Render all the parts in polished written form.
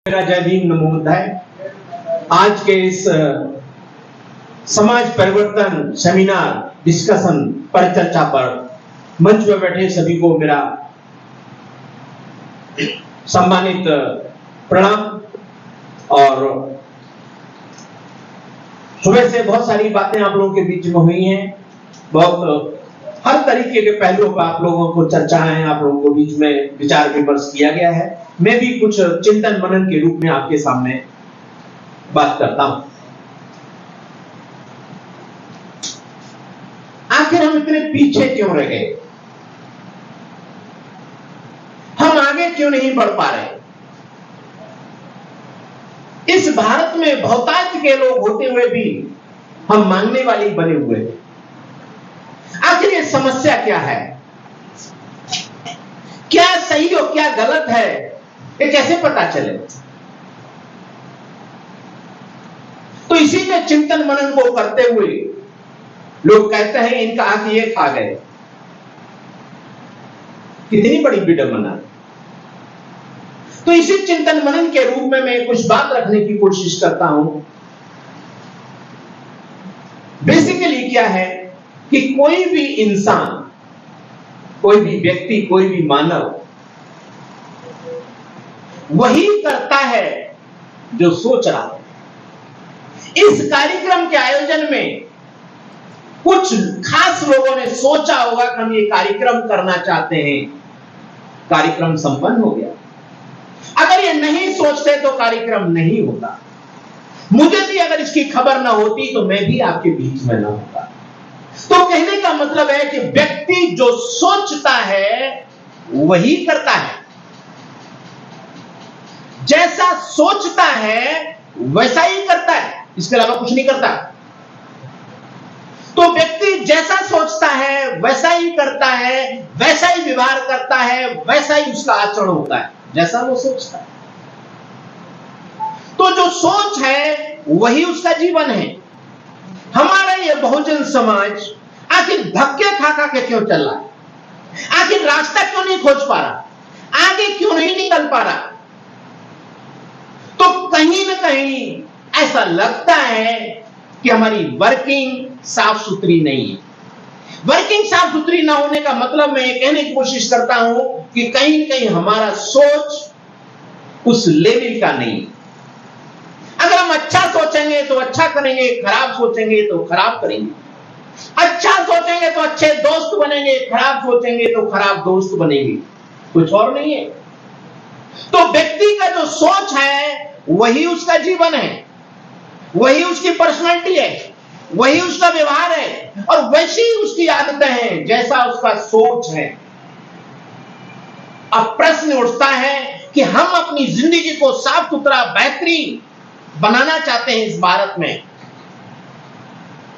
मेरा जय भीम नमो बुद्धाय। आज के इस समाज परिवर्तन सेमिनार डिस्कशन परिचर्चा पर मंच में बैठे सभी को मेरा सम्मानित प्रणाम। और सुबह से बहुत सारी बातें आप लोगों के बीच में हुई हैं, बहुत हर तरीके के पहलुओं पर आप लोगों को चर्चाएं, आप लोगों को बीच में विचार विमर्श किया गया है। मैं भी कुछ चिंतन मनन के रूप में आपके सामने बात करता हूं। आखिर हम इतने पीछे क्यों रह गए? हम आगे क्यों नहीं बढ़ पा रहे? इस भारत में बहुतायत के लोग होते हुए भी हम मांगने वाले बने हुए हैं। आखिर ये समस्या क्या है? क्या सही और क्या गलत है, ये कैसे पता चले? तो इसी के चिंतन मनन को करते हुए लोग कहते हैं इनका आंख ये खा गए। कितनी बड़ी विडंबना। तो इसी चिंतन मनन के रूप में मैं कुछ बात रखने की कोशिश करता हूं। बेसिकली क्या है कि कोई भी इंसान, कोई भी व्यक्ति, कोई भी मानव वही करता है जो सोच रहा है। इस कार्यक्रम के आयोजन में कुछ खास लोगों ने सोचा होगा कि हम ये कार्यक्रम करना चाहते हैं, कार्यक्रम संपन्न हो गया। अगर ये नहीं सोचते तो कार्यक्रम नहीं होता। मुझे भी अगर इसकी खबर ना होती तो मैं भी आपके बीच में ना होता। तो कहने का मतलब है कि व्यक्ति जो सोचता है वही करता है। जैसा सोचता है वैसा ही करता है, इसके अलावा कुछ नहीं करता। तो व्यक्ति जैसा सोचता है वैसा ही करता है, वैसा ही व्यवहार करता है, वैसा ही उसका आचरण होता है जैसा वो सोचता है। तो जो सोच है वही उसका जीवन है। हमारा ये बहुजन समाज आखिर धक्के खा खा के क्यों चल रहा है? आखिर रास्ता क्यों नहीं खोज पा रहा? आगे क्यों नहीं निकल पा रहा? तो कहीं ना कहीं ऐसा लगता है कि हमारी वर्किंग साफ सुथरी नहीं है। वर्किंग साफ सुथरी ना होने का मतलब मैं कहने की कोशिश करता हूं कि कहीं ना कहीं हमारा सोच उस लेवल का नहीं है। अगर हम अच्छा सोचेंगे तो अच्छा करेंगे, खराब सोचेंगे तो खराब करेंगे। अच्छा सोचेंगे तो अच्छे दोस्त बनेंगे, खराब सोचेंगे तो खराब दोस्त बनेंगे, कुछ और नहीं है। तो व्यक्ति का जो सोच है वही उसका जीवन है, वही उसकी पर्सनालिटी है, वही उसका व्यवहार है और वैसी ही उसकी आदतें हैं जैसा उसका सोच है। अब प्रश्न उठता है कि हम अपनी जिंदगी को साफ सुथरा बेहतरीन बनाना चाहते हैं इस भारत में,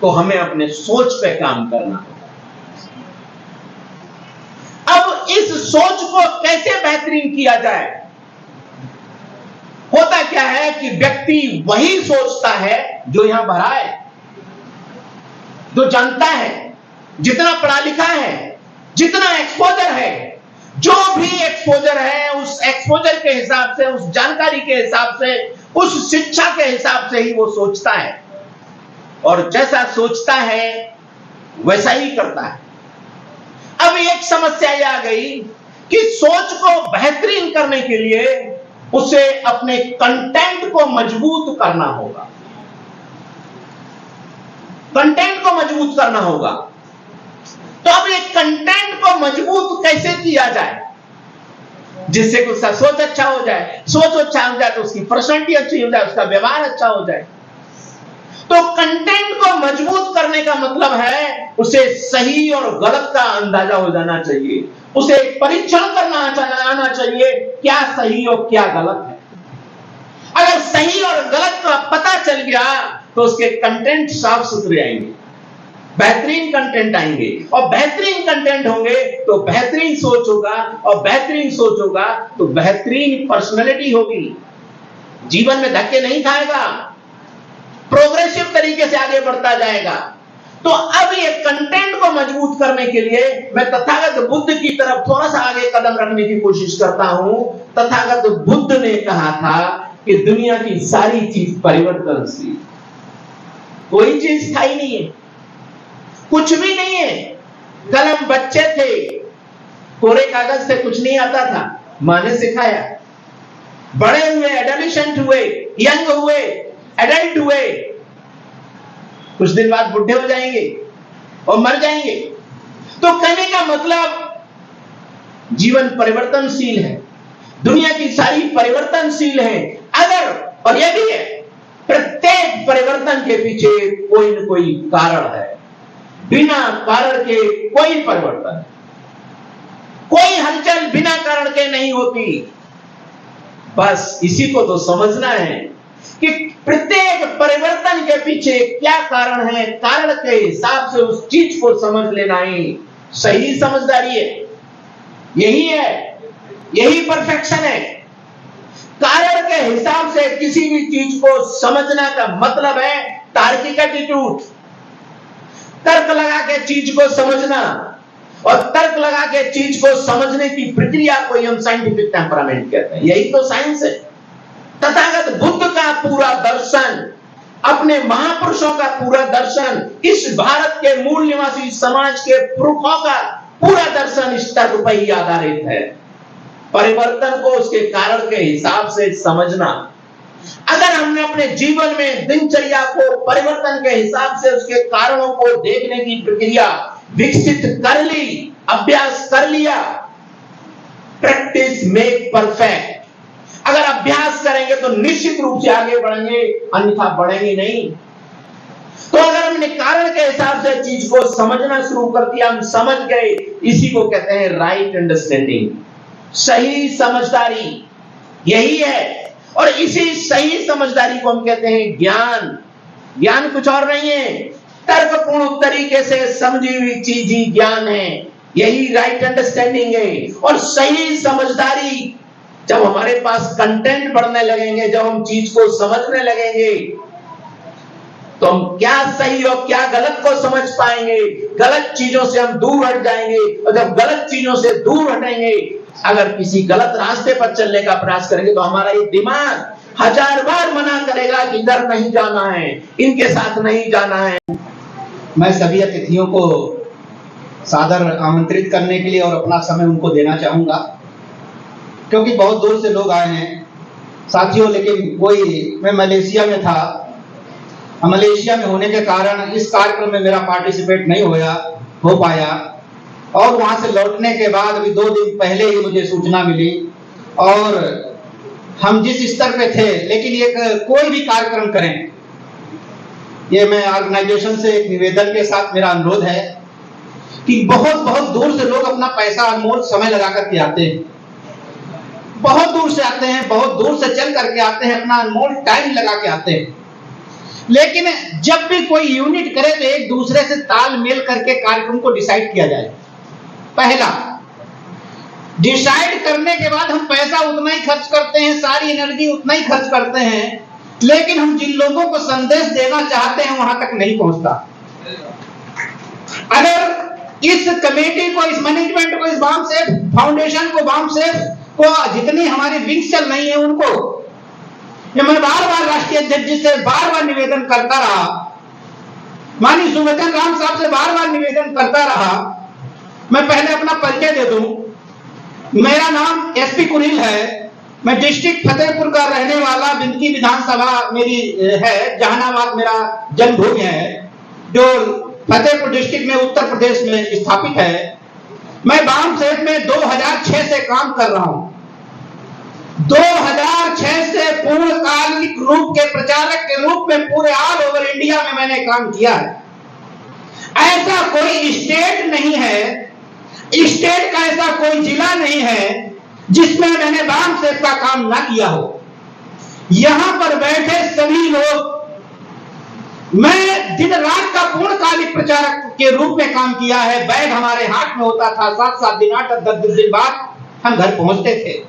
तो हमें अपने सोच पे काम करना होगा। अब इस सोच को कैसे बेहतरीन किया जाए? होता क्या है कि व्यक्ति वही सोचता है जो यहां भरा है, जो जानता है, जितना पढ़ा लिखा है, जितना एक्सपोजर है। जो भी एक्सपोजर है उस एक्सपोजर के हिसाब से, उस जानकारी के हिसाब से, उस शिक्षा के हिसाब से ही वो सोचता है और जैसा सोचता है वैसा ही करता है। अब एक समस्या यह आ गई कि सोच को बेहतरीन करने के लिए उसे अपने कंटेंट को मजबूत करना होगा। कंटेंट को मजबूत करना होगा। तो अब ये कंटेंट को मजबूत कैसे किया जाए जिससे उसका सोच अच्छा हो जाए? सोच अच्छा हो जाए तो उसकी पर्सनालिटी अच्छी हो जाए, उसका व्यवहार अच्छा हो जाए। तो कंटेंट को मजबूत करने का मतलब है उसे सही और गलत का अंदाजा हो जाना चाहिए, उसे परीक्षण करना आना चाहिए क्या सही और क्या गलत है। अगर सही और गलत का पता चल गया तो उसके कंटेंट साफ सुथरे आएंगे, बेहतरीन कंटेंट आएंगे और बेहतरीन कंटेंट होंगे तो बेहतरीन सोच होगा और बेहतरीन सोच होगा तो बेहतरीन पर्सनालिटी होगी। जीवन में धक्के नहीं खाएगा, प्रोग्रेसिव तरीके से आगे बढ़ता जाएगा। तो अब ये कंटेंट को मजबूत करने के लिए मैं तथागत बुद्ध की तरफ थोड़ा सा आगे कदम रखने की कोशिश करता हूं। तथागत बुद्ध ने कहा था कि दुनिया की सारी चीज परिवर्तनशील, कोई चीज स्थायी नहीं है, कुछ भी नहीं है। कल हम बच्चे थे, कोरे कागज से कुछ नहीं आता था, मां ने सिखाया। बड़े हुए, एडोलेसेंट हुए, यंग हुए, एडल्ट हुए, कुछ दिन बाद बुढ़े हो जाएंगे और मर जाएंगे। तो कहने का मतलब जीवन परिवर्तनशील है, दुनिया की सारी परिवर्तनशील है। अगर, और यह भी है, प्रत्येक परिवर्तन के पीछे कोई न कोई कारण है। बिना कारण के कोई परिवर्तन, कोई हलचल बिना कारण के नहीं होती। बस इसी को तो समझना है कि प्रत्येक परिवर्तन के पीछे क्या कारण है, कारण के हिसाब से उस चीज को समझ लेना ही सही समझदारी है। यही है, यही परफेक्शन है। कारण के हिसाब से किसी भी चीज को समझना का मतलब है तार्किक एटीट्यूड। तर्क लगा के चीज को समझना, और तर्क लगा के चीज को समझने की प्रक्रिया को हम साइंटिफिक टेम्परामेंट कहते हैं। यही तो साइंस है। तथागत बुद्ध का पूरा दर्शन, अपने महापुरुषों का पूरा दर्शन, इस भारत के मूल निवासी समाज के पुरखों का पूरा दर्शन इस तर्क पर ही आधारित है। परिवर्तन को उसके कारण के हिसाब से समझना। अगर हमने अपने जीवन में दिनचर्या को परिवर्तन के हिसाब से उसके कारणों को देखने की प्रक्रिया विकसित कर ली, अभ्यास कर लिया, प्रैक्टिस मेक परफेक्ट। अगर अभ्यास करेंगे तो निश्चित रूप से आगे बढ़ेंगे, अन्यथा बढ़ेंगे नहीं। तो अगर हमने कारण के हिसाब से चीज को समझना शुरू कर दिया, हम समझ गए, इसी को कहते हैं राइट अंडरस्टैंडिंग, सही समझदारी। यही है, और इसी सही समझदारी को हम कहते हैं ज्ञान। ज्ञान कुछ और नहीं है, तर्कपूर्ण तरीके से समझी हुई चीज ही ज्ञान है। यही राइट अंडरस्टैंडिंग है। और सही समझदारी, जब हमारे पास कंटेंट बढ़ने लगेंगे, जब हम चीज को समझने लगेंगे, तो हम क्या सही और क्या गलत को समझ पाएंगे। गलत चीजों से हम दूर हट जाएंगे, और जब गलत चीजों से दूर हटेंगे, अगर किसी गलत रास्ते पर चलने का प्रयास करेंगे, तो हमारा ये दिमाग 1000 बार मना करेगा कि इधर नहीं जाना है, इनके साथ नहीं जाना है। मैं सभी अतिथियों को सादर आमंत्रित करने के लिए और अपना समय उनको देना चाहूंगा, क्योंकि बहुत दूर से लोग आए हैं साथियों। लेकिन मैं मलेशिया में था, मलेशिया में होने के कारण इस कार्यक्रम में मेरा पार्टिसिपेट नहीं हो पाया, और वहां से लौटने के बाद अभी 2 दिन पहले ही मुझे सूचना मिली, और हम जिस स्तर पे थे, लेकिन कोई भी कार्यक्रम करें, ये मैं ऑर्गेनाइजेशन से एक निवेदन के साथ मेरा अनुरोध है कि बहुत बहुत दूर से लोग अपना पैसा, अनमोल समय लगा करके आते हैं, बहुत दूर से आते हैं, बहुत दूर से चल करके आते हैं, अपना अनमोल टाइम लगा के आते हैं। लेकिन जब भी कोई यूनिट करे तो एक दूसरे से तालमेल करके कार्यक्रम को डिसाइड किया जाए। पहला, डिसाइड करने के बाद हम पैसा उतना ही खर्च करते हैं, सारी एनर्जी उतना ही खर्च करते हैं, लेकिन हम जिन लोगों को संदेश देना चाहते हैं वहां तक नहीं पहुंचता। अगर इस कमेटी को, इस मैनेजमेंट को, इस बाम सेफ फाउंडेशन को, बाम सेफ को जितनी हमारी विंग्स चल रही है उनको, ये मैं बार बार राष्ट्रीय अध्यक्ष जी से बार बार निवेदन करता रहा, माननीय सुवेदन राम साहब से बार बार निवेदन करता रहा। मैं पहले अपना परिचय दे दूं। मेरा नाम एसपी कुरील है, मैं डिस्ट्रिक्ट फतेहपुर का रहने वाला, बिंदकी विधानसभा मेरी है, जहानाबाद मेरा जन्मभूमि है, जो फतेहपुर डिस्ट्रिक्ट में उत्तर प्रदेश में स्थापित है। मैं बाम सेफ में 2006 से काम कर रहा हूं। 2006 से पूर्णकालिक रूप के प्रचारक के रूप में पूरे ऑल ओवर इंडिया में मैंने काम किया है। ऐसा कोई स्टेट नहीं है, स्टेट का ऐसा कोई जिला नहीं है जिसमें मैंने बाम सेफ का काम ना किया हो। यहां पर बैठे सभी लोग, मैं दिन रात का पूर्णकालिक प्रचारक के रूप में काम किया है। बैग हमारे हाथ में होता था, 7-7 दिन, 8-10 दिन बाद हम घर पहुंचते थे।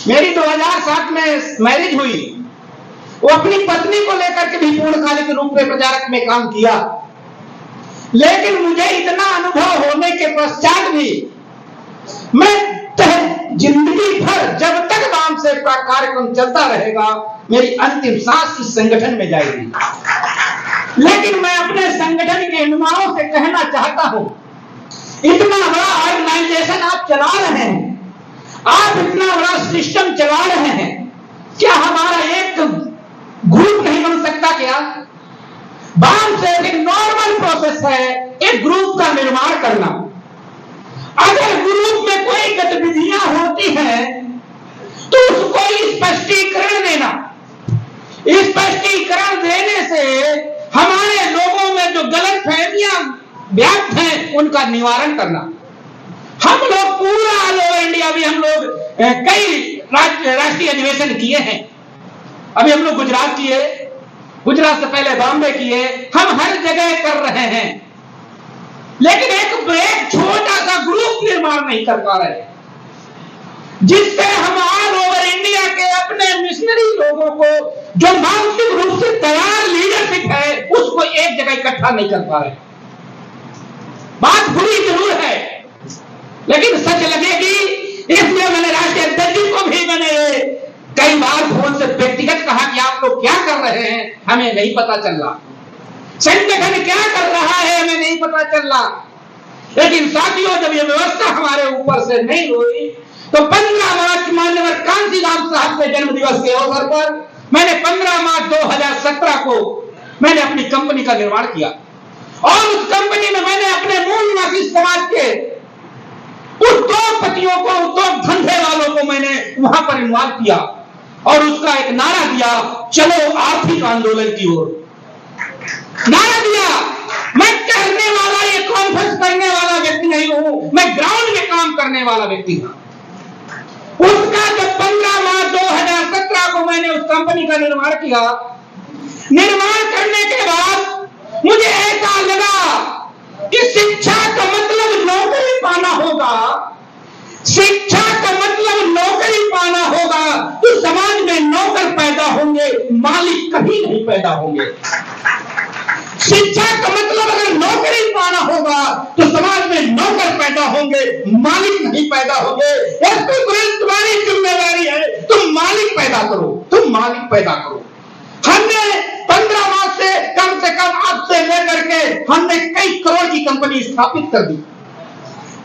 मेरी 2007 में मैरिज हुई, वो अपनी पत्नी को लेकर के भी पूर्णकालिक रूप में प्रचारक में काम किया। लेकिन मुझे इतना अनुभव होने के पश्चात भी मैं जिंदगी भर जब तक वामसेप का कार्यक्रम चलता रहेगा, मेरी अंतिम सांस इस संगठन में जाएगी। लेकिन मैं अपने संगठन के नुमाओं से कहना चाहता हूं, इतना बड़ा ऑर्गेनाइजेशन आप चला रहे हैं, आप इतना बड़ा सिस्टम चला रहे हैं, क्या हमारा एक ग्रुप नहीं बन सकता क्या? वामसेप एक नॉर्मल प्रोसेस है एक ग्रुप का निर्माण करना। अगर ग्रुप में कोई गतिविधियां होती हैं तो उसको स्पष्टीकरण देना, स्पष्टीकरण देने से हमारे लोगों में जो गलत फहमियां व्याप्त हैं उनका निवारण करना। हम लोग पूरा ऑल ओवर इंडिया भी हम लोग कई राष्ट्रीय अधिवेशन किए हैं। अभी हम लोग गुजरात किए, गुजरात से पहले बॉम्बे किए, हम हर जगह कर रहे हैं, लेकिन एक छोटा सा ग्रुप निर्माण नहीं कर पा रहे, जिससे हम ऑल ओवर इंडिया के अपने मिशनरी लोगों को जो मानसिक रूप से तैयार लीडरशिप है उसको एक जगह इकट्ठा नहीं कर पा रहे। बात बुरी जरूर है लेकिन सच लगेगी, इसलिए मैंने राष्ट्रीय अध्यक्ष को भी मैंने कई बार फोन से व्यक्तिगत कहा कि आप लोग क्या कर रहे हैं हमें नहीं पता चल रहा, संगठन क्या कर रहा है हमें नहीं पता चल रहा। लेकिन साथियों, जब ये व्यवस्था हमारे ऊपर से नहीं हुई तो 15 मार्च माननीय कांशीराम साहब के जन्म दिवस के अवसर पर मैंने 15 मार्च 2017 को मैंने अपनी कंपनी का निर्माण किया और उस कंपनी में मैंने अपने मूल निवासी समाज के उद्योगपतियों को, उद्योग धंधे वालों को मैंने वहां पर इन्वॉल्व किया और उसका एक नारा दिया, चलो आर्थिक आंदोलन की ओर। नारा दिया, मैं कहने वाला, ये कॉन्फ्रेंस करने वाला व्यक्ति नहीं हूं, मैं ग्राउंड में काम करने वाला व्यक्ति हूं। उसका जब 15 मार्च 2017 को मैंने उस कंपनी का निर्माण किया, निर्माण करने के बाद मुझे ऐसा लगा कि शिक्षा का मतलब नौकरी पाना होगा, शिक्षा का मतलब नौकरी पाना होगा तो समाज में नौकर पैदा होंगे, मालिक कभी नहीं पैदा होंगे। शिक्षा का मतलब अगर नौकरी पाना होगा तो समाज में नौकर पैदा होंगे, मालिक नहीं पैदा होंगे। तुम्हारी जिम्मेदारी है, तुम मालिक पैदा करो, तुम मालिक पैदा करो। हमने 15 मार्च से कम आज से लेकर के हमने कई करोड़ की कंपनी स्थापित कर दी।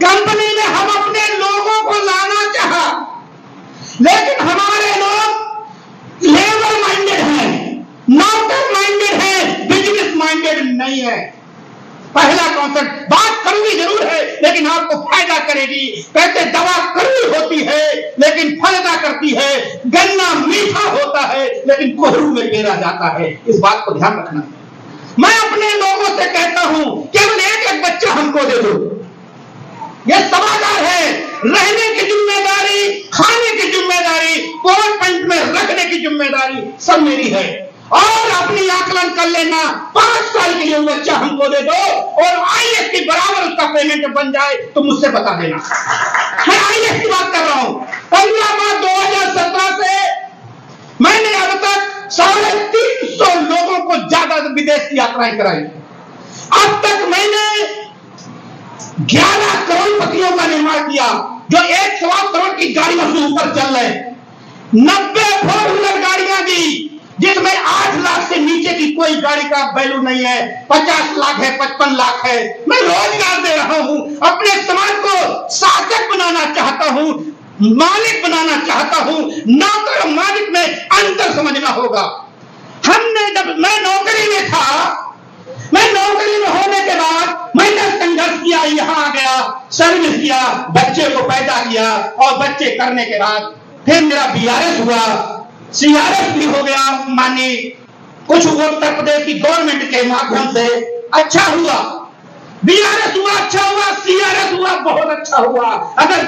कंपनी में हम अपने लोगों को लाना चाहा, लेकिन हमारे लोग लेबर माइंडेड हैं, नौकर माइंडेड हैं, बिजनेस माइंडेड नहीं है। पहला कॉन्सेप्ट, बात कड़वी जरूर है लेकिन आपको फायदा करेगी। कहते दवा कड़वी होती है लेकिन फायदा करती है, गन्ना मीठा होता है लेकिन कोहरू में पेरा जाता है। इस बात को ध्यान रखना। मैं अपने लोगों से कहता हूं केवल एक बच्चा हमको दे दो, यह सवादार है। रहने की जिम्मेदारी, खाने की जिम्मेदारी, कोट पैंट में रखने की जिम्मेदारी सब मेरी है। और अपनी आकलन कर लेना, 5 साल के लिए बच्चा हमको दे दो और आईएएस के बराबर उसका पेमेंट बन जाए तो मुझसे बता देना। मैं आईएएस की बात कर रहा हूं। 15 मार्च 2017 से मैंने अब तक 350 लोगों को ज्यादा विदेश की यात्राएं कराई। अब तक मैंने 11 करोड़पतियों का निर्माण किया जो 1.25 करोड़ की गाड़ियों से ऊपर चल रहे, 90 4 व्हीलर गाड़ियां दी जिसमें 8 लाख से नीचे की कोई गाड़ी का वैल्यू नहीं है, 50 लाख है, 55 लाख है। मैं रोजगार दे रहा हूं, अपने समाज को शासक बनाना चाहता हूं, मालिक बनाना चाहता हूं। नौकर और मालिक में अंतर समझना होगा। हमने जब मैं नौकरी में था, मैं नौकरी में होने के बाद मैंने संघर्ष किया, यहां आ गया, सर्विस किया, बच्चे को पैदा किया और बच्चे करने के बाद फिर मेरा बीआरएस हुआ, सीआरएस भी हो गया। मानी कुछ उत्तर प्रदेश की गवर्नमेंट के माध्यम से अच्छा हुआ, बीआरएस हुआ अच्छा हुआ, सीआरएस हुआ बहुत अच्छा हुआ। अगर